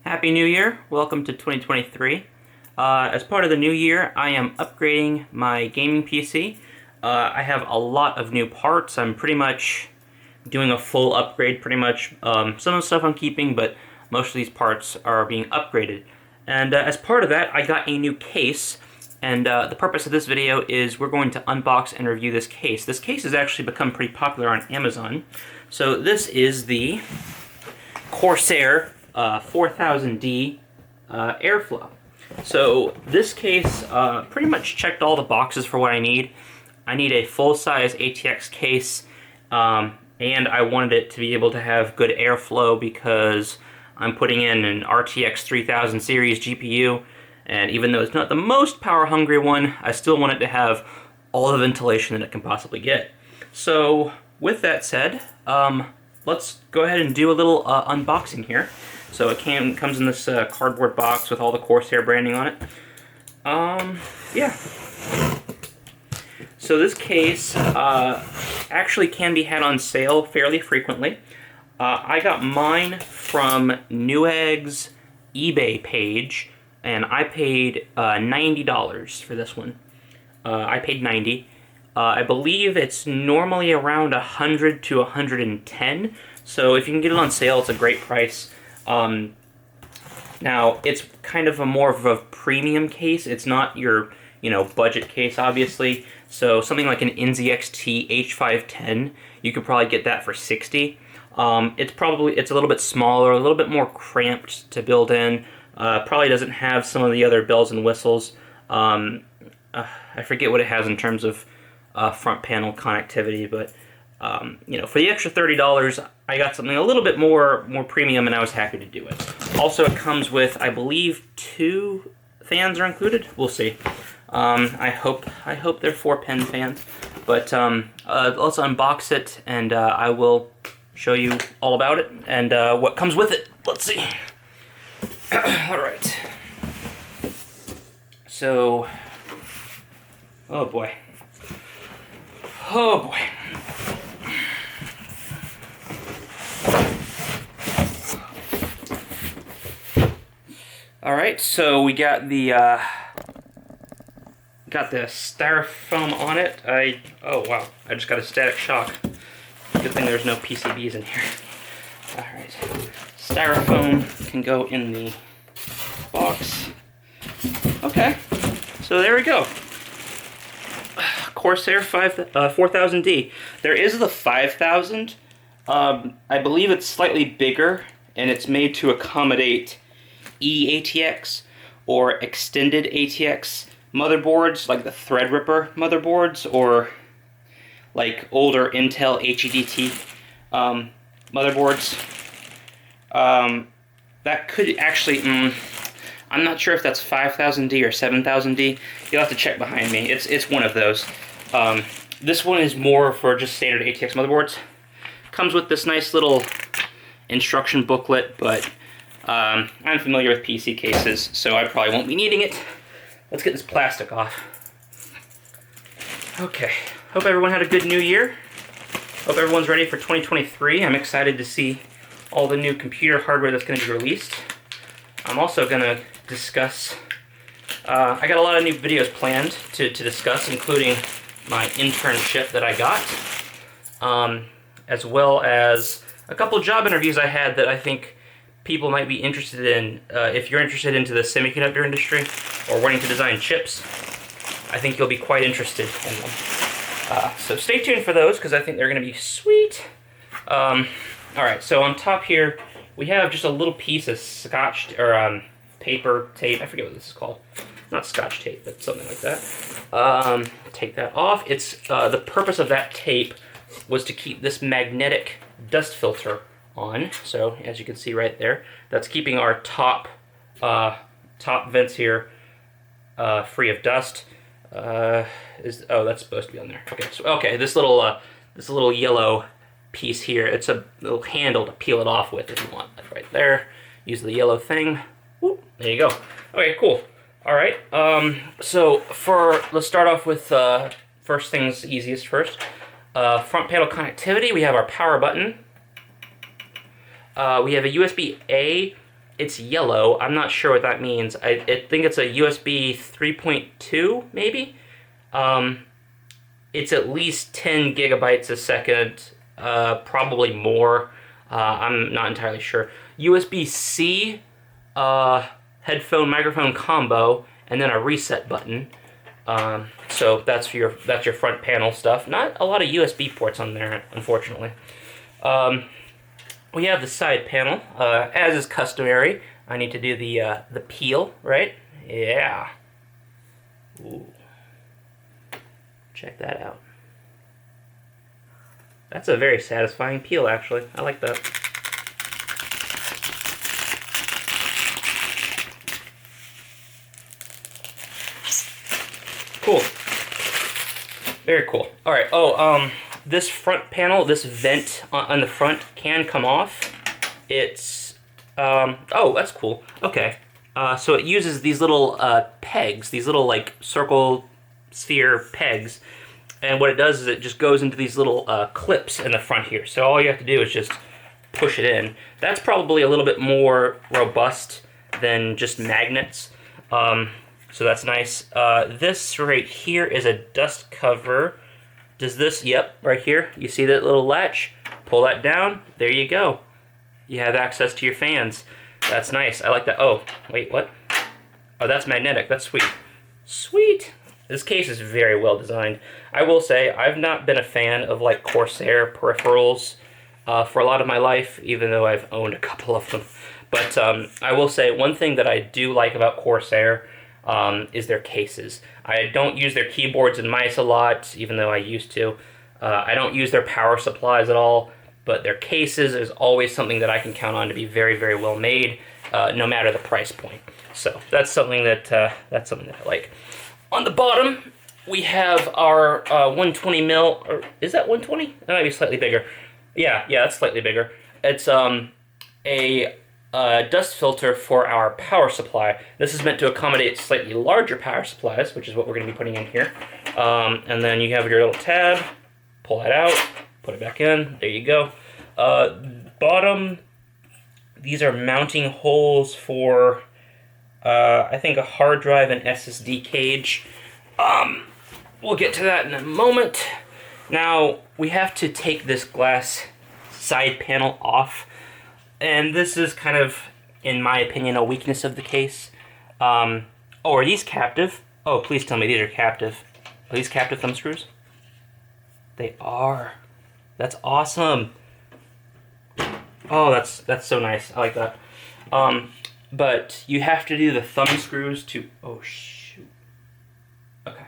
Happy New Year! Welcome to 2023. As part of the new year, I am upgrading my gaming PC. I have a lot of new parts. I'm pretty much doing a full upgrade, pretty much. Some of the stuff I'm keeping, but most of these parts are being upgraded. And as part of that, I got a new case. And the purpose of this video is we're going to unbox and review this case. This case has actually become pretty popular on Amazon. So this is the Corsair 4000D airflow. So this case pretty much checked all the boxes for what I need. I need a full-size ATX case, and I wanted it to be able to have good airflow because I'm putting in an RTX 3000 series GPU, and even though it's not the most power-hungry one, I still want it to have all the ventilation that it can possibly get. So with that said, let's go ahead and do a little unboxing here. So it comes in this cardboard box with all the Corsair branding on it. Yeah. So this case actually can be had on sale fairly frequently. I got mine from Newegg's eBay page, and I paid $90 for this one. I paid $90. I believe it's normally around $100 to $110. So if you can get it on sale, it's a great price. Now, it's kind of more of a premium case. It's not your, budget case, obviously. So something like an NZXT H510, you could probably get that for $60. It's a little bit smaller, a little bit more cramped to build in. Probably doesn't have some of the other bells and whistles. I forget what it has in terms of front panel connectivity, but for the extra $30, I got something a little bit more premium, and I was happy to do it. Also, it comes with, I believe, 2 fans are included. We'll see. I hope they're 4-pin fans. But let's unbox it, and I will show you all about it and what comes with it. Let's see. All right. So, oh boy. Oh boy. Alright, so we got the styrofoam on it. Oh wow, I just got a static shock. Good thing there's no PCBs in here. Alright, styrofoam can go in the box. Okay, so there we go. Corsair 4000D. There is the 5000. I believe it's slightly bigger, and it's made to accommodate eATX or extended ATX motherboards, like the Threadripper motherboards, or like older Intel HEDT motherboards. That could actually, I'm not sure if that's 5000D or 7000D. You'll have to check behind me. It's one of those. This one is more for just standard ATX motherboards. Comes with this nice little instruction booklet, but I'm familiar with PC cases, so I probably won't be needing it. Let's get this plastic off. Okay, hope everyone had a good new year. Hope everyone's ready for 2023. I'm excited to see all the new computer hardware that's going to be released. I'm also going to discuss, I got a lot of new videos planned to discuss, including my internship that I got, as well as a couple job interviews I had that I think people might be interested in. If you're interested into the semiconductor industry or wanting to design chips, I think you'll be quite interested in them. So stay tuned for those, because I think they're going to be sweet. Alright, so on top here, we have just a little piece of scotch, or paper tape. I forget what this is called. Not scotch tape, but something like that. Take that off. It's the purpose of that tape was to keep this magnetic dust filter on. So as you can see right there, that's keeping our top vents here free of dust. Oh, that's supposed to be on there. Okay, so this little yellow piece here, it's a little handle to peel it off with if you want. That's right there. Use the yellow thing. Whoop, there you go. Okay, cool. All right. So let's start off with first things easiest first. Front panel connectivity. We have our power button. We have a USB-A it's yellow. I'm not sure what that means. I think it's a USB 3.2, maybe? It's at least 10 gigabytes a second, probably more. I'm not entirely sure. USB-C headphone microphone combo, and then a reset button. So that's your front panel stuff. Not a lot of USB ports on there, unfortunately. We have the side panel. As is customary, I need to do the peel, right? Yeah. Ooh. Check that out. That's a very satisfying peel, actually. I like that. Cool. Very cool. All right. Oh, this front panel, this vent on the front can come off. It's, oh, that's cool. Okay. So it uses these little pegs, these little like circle sphere pegs, and what it does is it just goes into these little clips in the front here. So all you have to do is just push it in. That's probably a little bit more robust than just magnets. So that's nice. This right here is a dust cover. Does this, yep, right here. You see that little latch? Pull that down, there you go. You have access to your fans. That's nice, I like that. Oh, wait, what? Oh, that's magnetic, that's sweet. Sweet! This case is very well designed. I will say, I've not been a fan of like Corsair peripherals for a lot of my life, even though I've owned a couple of them. But I will say, one thing that I do like about Corsair is their cases. I don't use their keyboards and mice a lot, even though I used to. I don't use their power supplies at all, but their cases is always something that I can count on to be very, very well made, no matter the price point. So that's something that I like. On the bottom, we have our 120 mil, or is that 120? That might be slightly bigger. Yeah, that's slightly bigger. It's a dust filter for our power supply. This is meant to accommodate slightly larger power supplies, which is what we're going to be putting in here. And then you have your little tab, pull that out, put it back in, there you go. Bottom, these are mounting holes for, I think, a hard drive and SSD cage. We'll get to that in a moment. Now, we have to take this glass side panel off. And this is kind of, in my opinion, a weakness of the case. Oh, are these captive? Oh, please tell me these are captive. Are these captive thumb screws? They are. That's awesome. Oh, that's so nice. I like that. But you have to do the thumb screws to... Oh, shoot. Okay.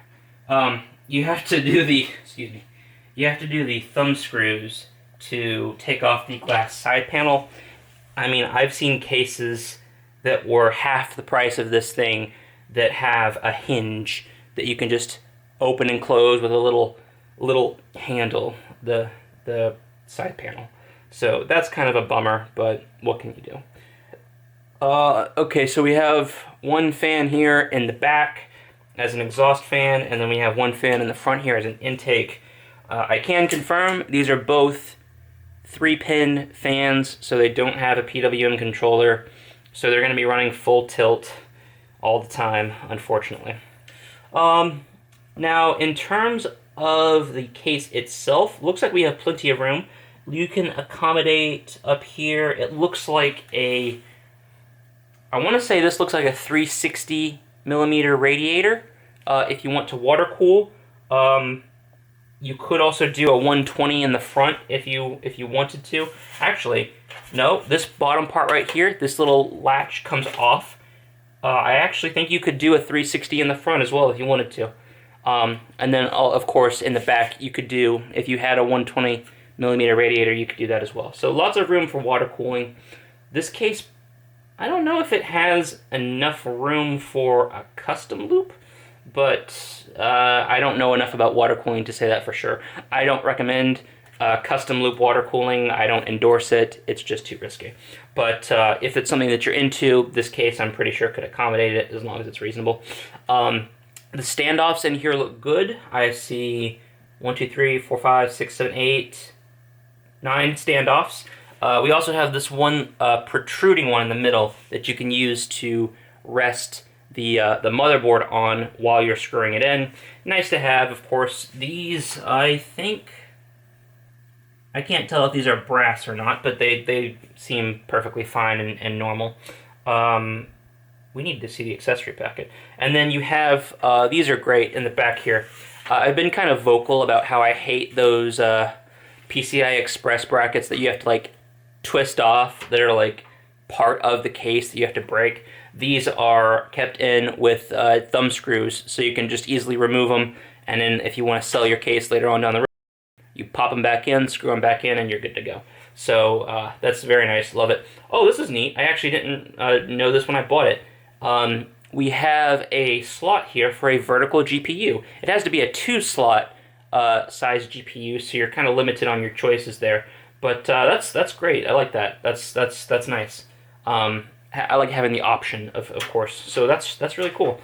You have to do the... Excuse me. You have to do the thumb screws to take off the glass side panel. I mean, I've seen cases that were half the price of this thing that have a hinge that you can just open and close with a little handle, the side panel. So that's kind of a bummer, but what can you do? Okay, so we have one fan here in the back as an exhaust fan, and then we have one fan in the front here as an intake. I can confirm these are both 3-pin fans, so they don't have a PWM controller, so they're going to be running full tilt all the time, unfortunately. Now, in terms of the case itself, looks like we have plenty of room. You can accommodate up here, it looks like I want to say this looks like a 360 millimeter radiator, if you want to water cool. You could also do a 120 in the front if you wanted to. Actually, no, this bottom part right here, this little latch comes off. I actually think you could do a 360 in the front as well if you wanted to. And then, of course, in the back, you could do, if you had a 120 millimeter radiator, you could do that as well. So lots of room for water cooling. This case, I don't know if it has enough room for a custom loop, but I don't know enough about water cooling to say that for sure. I don't recommend custom loop water cooling. I don't endorse it. It's just too risky. But if it's something that you're into, this case I'm pretty sure could accommodate it as long as it's reasonable. The standoffs in here look good. I see 1, 2, 3, 4, 5, 6, 7, 8, 9 standoffs. We also have this one protruding one in the middle that you can use to rest the motherboard on while you're screwing it in. Nice to have, of course. These, I think, I can't tell if these are brass or not, but they seem perfectly fine and normal. We need to see the accessory packet. And then you have, these are great in the back here. I've been kind of vocal about how I hate those PCI Express brackets that you have to like twist off, that are like part of the case that you have to break. These are kept in with thumb screws, so you can just easily remove them, and then if you want to sell your case later on down the road, you pop them back in, screw them back in, and you're good to go. So that's very nice, love it. Oh, this is neat. I actually didn't know this when I bought it. We have a slot here for a vertical GPU. It has to be a 2-slot size GPU, so you're kind of limited on your choices there. But that's great. I like that. That's nice. I like having the option, of course. So that's really cool.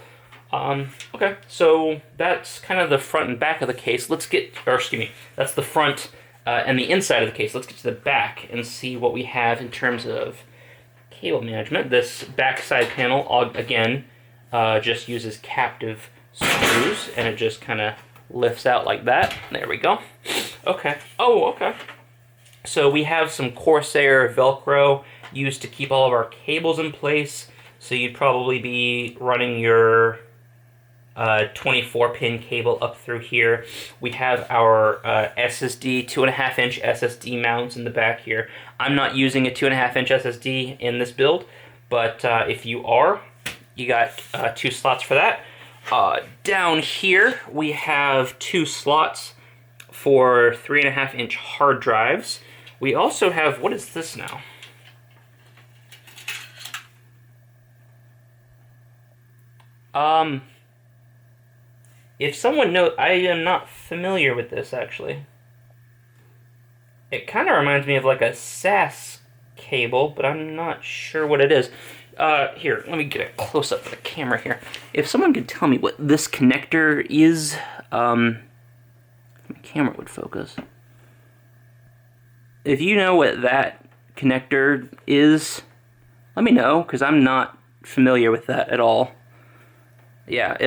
Okay, so that's kind of the front and back of the case. Let's get, or excuse me, that's the front and the inside of the case. Let's get to the back and see what we have in terms of cable management. This backside panel, again, just uses captive screws, and it just kind of lifts out like that. There we go. Okay. Oh, okay. So we have some Corsair Velcro used to keep all of our cables in place. So you'd probably be running your 24-pin cable up through here. We have our SSD, 2.5-inch SSD mounts in the back here. I'm not using a 2.5-inch SSD in this build, but if you are, you got 2 slots for that. Down here, we have 2 slots for 3.5-inch hard drives. We also have, what is this now? If someone knows, I am not familiar with this, actually. It kind of reminds me of like a SAS cable, but I'm not sure what it is. Here, let me get a close-up of the camera here. If someone could tell me what this connector is, my camera would focus. If you know what that connector is, let me know, because I'm not familiar with that at all. Yeah,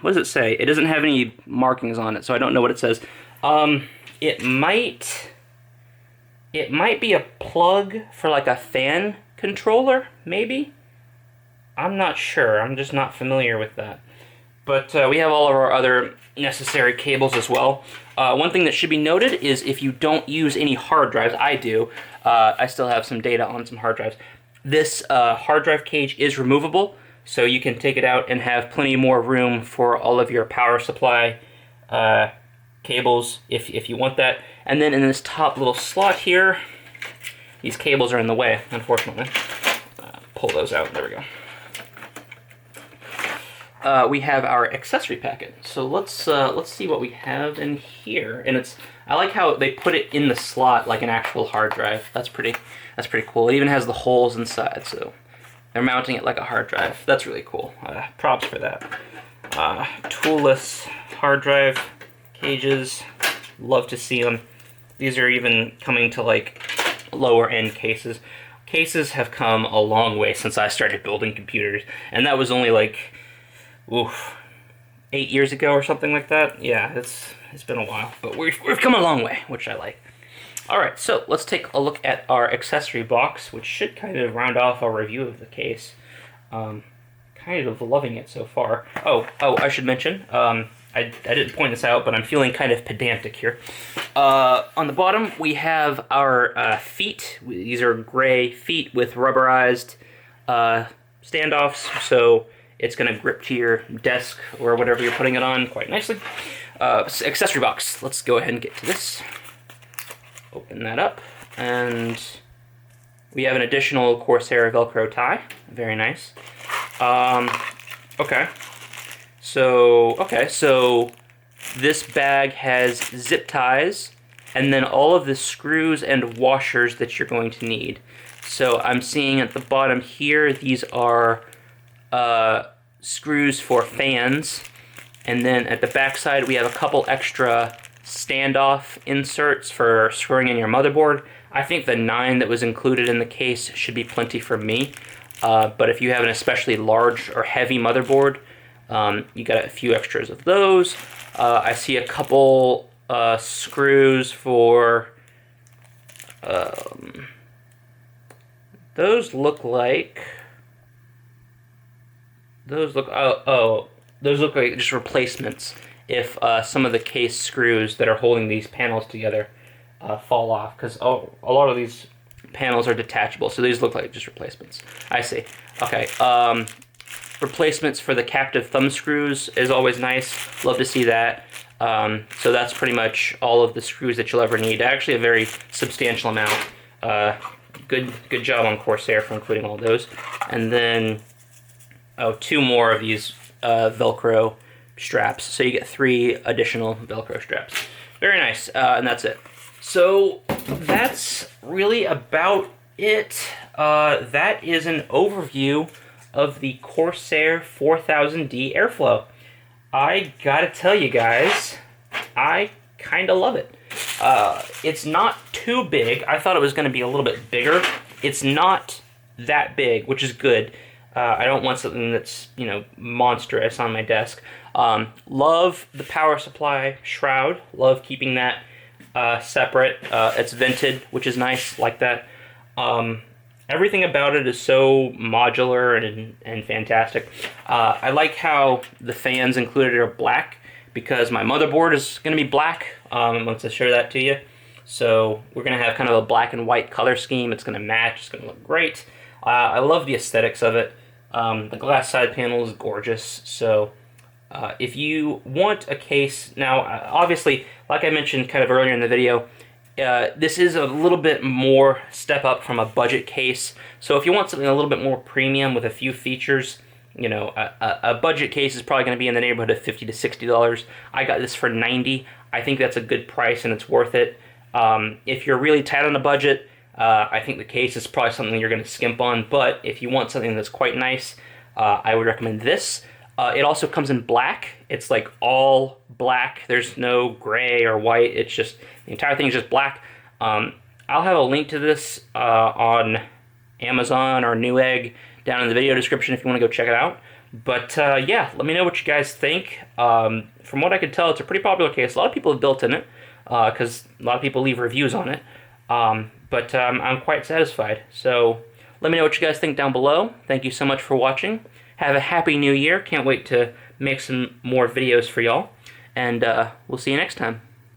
what does it say? It doesn't have any markings on it, so I don't know what it says. It might be a plug for like a fan controller, maybe? I'm not sure, I'm just not familiar with that. But we have all of our other necessary cables as well. One thing that should be noted is if you don't use any hard drives, I do, I still have some data on some hard drives. This hard drive cage is removable, so you can take it out and have plenty more room for all of your power supply cables if you want that. And then in this top little slot here, these cables are in the way, unfortunately. Pull those out, there we go. We have our accessory packet. So let's see what we have in here. And I like how they put it in the slot like an actual hard drive. That's pretty cool. It even has the holes inside, so they're mounting it like a hard drive. That's really cool. Props for that. Toolless hard drive cages. Love to see them. These are even coming to like lower end cases. Cases have come a long way since I started building computers, and that was only like, 8 years ago or something like that. Yeah, it's been a while, but we've come a long way, which I like. Alright, so let's take a look at our accessory box, which should kind of round off our review of the case. Kind of loving it so far. Oh, I should mention, I didn't point this out, but I'm feeling kind of pedantic here. On the bottom, we have our feet. These are gray feet with rubberized standoffs, so it's going to grip to your desk or whatever you're putting it on quite nicely. Accessory box. Let's go ahead and get to this. Open that up, and we have an additional Corsair Velcro tie. Very nice. Okay. So this bag has zip ties, and then all of the screws and washers that you're going to need. So I'm seeing at the bottom here, these are screws for fans, and then at the back side we have a couple extra standoff inserts for screwing in your motherboard. I think the 9 that was included in the case should be plenty for me. But if you have an especially large or heavy motherboard, you got a few extras of those. I see a couple screws for... those look like... Those look like just replacements if some of the case screws that are holding these panels together fall off, because a lot of these panels are detachable, so these look like just replacements. I see. Okay. Replacements for the captive thumb screws is always nice. Love to see that. So that's pretty much all of the screws that you'll ever need. Actually, a very substantial amount. Good job on Corsair for including all those. And then, 2 more of these Velcro straps. So you get 3 additional Velcro straps. Very nice. And that's it. So that's really about it. That is an overview of the Corsair 4000D Airflow. I gotta tell you guys, I kind of love it. It's not too big. I thought it was going to be a little bit bigger. It's not that big, which is good. I don't want something that's, you know, monstrous on my desk. Love the power supply shroud. Love keeping that separate. It's vented, which is nice, like that. Everything about it is so modular and fantastic. I like how the fans included are black, because my motherboard is going to be black once I show that to you. So we're going to have kind of a black and white color scheme. It's going to match. It's going to look great. I love the aesthetics of it. The glass side panel is gorgeous. So if you want a case, now obviously, like I mentioned kind of earlier in the video, this is a little bit more step up from a budget case. So if you want something a little bit more premium with a few features, you know, a budget case is probably going to be in the neighborhood of $50 to $60. I got this for $90. I think that's a good price and it's worth it. If you're really tight on the budget, I think the case is probably something you're going to skimp on. But if you want something that's quite nice, I would recommend this. It also comes in black. It's like all black. There's no gray or white. It's just, the entire thing is just black. I'll have a link to this on Amazon or Newegg down in the video description if you want to go check it out. But yeah, let me know what you guys think. From what I could tell, it's a pretty popular case. A lot of people have built in it because a lot of people leave reviews on it. But I'm quite satisfied. So let me know what you guys think down below. Thank you so much for watching. Have a happy new year. Can't wait to make some more videos for y'all. And we'll see you next time.